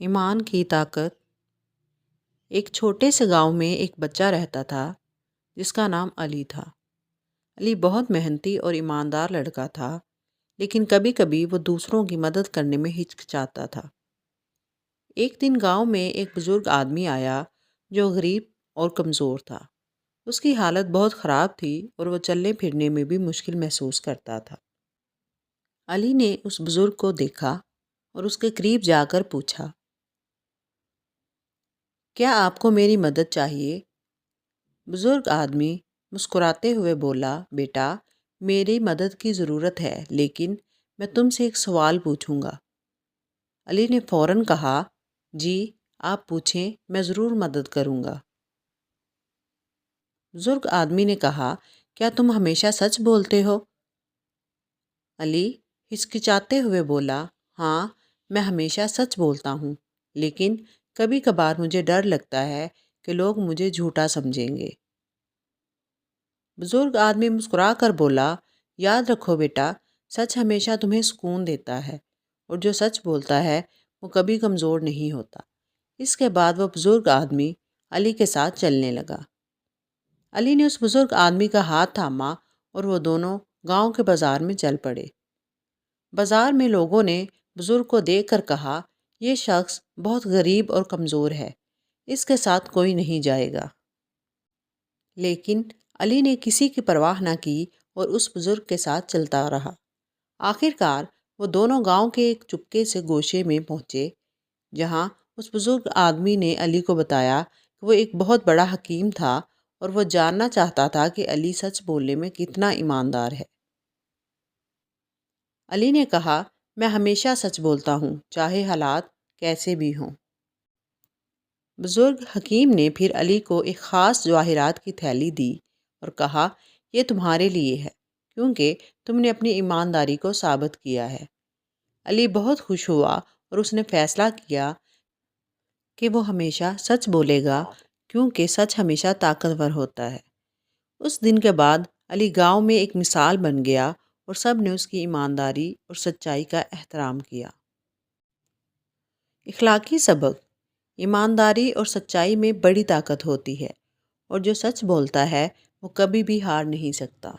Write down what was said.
ایمان کی طاقت۔ ایک چھوٹے سے گاؤں میں ایک بچہ رہتا تھا جس کا نام علی تھا۔ علی بہت محنتی اور ایماندار لڑکا تھا، لیکن کبھی کبھی وہ دوسروں کی مدد کرنے میں ہچکچاتا تھا۔ ایک دن گاؤں میں ایک بزرگ آدمی آیا جو غریب اور کمزور تھا۔ اس کی حالت بہت خراب تھی اور وہ چلنے پھرنے میں بھی مشکل محسوس کرتا تھا۔ علی نے اس بزرگ کو دیکھا اور اس کے قریب جا کر پوچھا، کیا آپ کو میری مدد چاہیے؟ بزرگ آدمی مسکراتے ہوئے بولا، بیٹا، میری مدد کی ضرورت ہے، لیکن میں تم سے ایک سوال پوچھوں گا۔ علی نے فوراً کہا، جی آپ پوچھیں، میں ضرور مدد کروں گا۔ بزرگ آدمی نے کہا، کیا تم ہمیشہ سچ بولتے ہو؟ علی ہچکچاتے ہوئے بولا، ہاں میں ہمیشہ سچ بولتا ہوں، لیکن کبھی کبھار مجھے ڈر لگتا ہے کہ لوگ مجھے جھوٹا سمجھیں گے۔ بزرگ آدمی مسکرا کر بولا، یاد رکھو بیٹا، سچ ہمیشہ تمہیں سکون دیتا ہے، اور جو سچ بولتا ہے وہ کبھی کمزور نہیں ہوتا۔ اس کے بعد وہ بزرگ آدمی علی کے ساتھ چلنے لگا۔ علی نے اس بزرگ آدمی کا ہاتھ تھاما اور وہ دونوں گاؤں کے بازار میں چل پڑے۔ بازار میں لوگوں نے بزرگ کو دیکھ کر کہا، یہ شخص بہت غریب اور کمزور ہے، اس کے ساتھ کوئی نہیں جائے گا۔ لیکن علی نے کسی کی پرواہ نہ کی اور اس بزرگ کے ساتھ چلتا رہا۔ آخر کار وہ دونوں گاؤں کے ایک چپکے سے گوشے میں پہنچے، جہاں اس بزرگ آدمی نے علی کو بتایا کہ وہ ایک بہت بڑا حکیم تھا اور وہ جاننا چاہتا تھا کہ علی سچ بولنے میں کتنا ایماندار ہے۔ علی نے کہا، میں ہمیشہ سچ بولتا ہوں، چاہے حالات کیسے بھی ہوں۔ بزرگ حکیم نے پھر علی کو ایک خاص جواہرات کی تھیلی دی اور کہا، یہ تمہارے لیے ہے، کیونکہ تم نے اپنی ایمانداری کو ثابت کیا ہے۔ علی بہت خوش ہوا اور اس نے فیصلہ کیا کہ وہ ہمیشہ سچ بولے گا، کیونکہ سچ ہمیشہ طاقتور ہوتا ہے۔ اس دن کے بعد علی گاؤں میں ایک مثال بن گیا اور سب نے اس کی ایمانداری اور سچائی کا احترام کیا۔ اخلاقی سبق۔ ایمانداری اور سچائی میں بڑی طاقت ہوتی ہے، اور جو سچ بولتا ہے وہ کبھی بھی ہار نہیں سکتا۔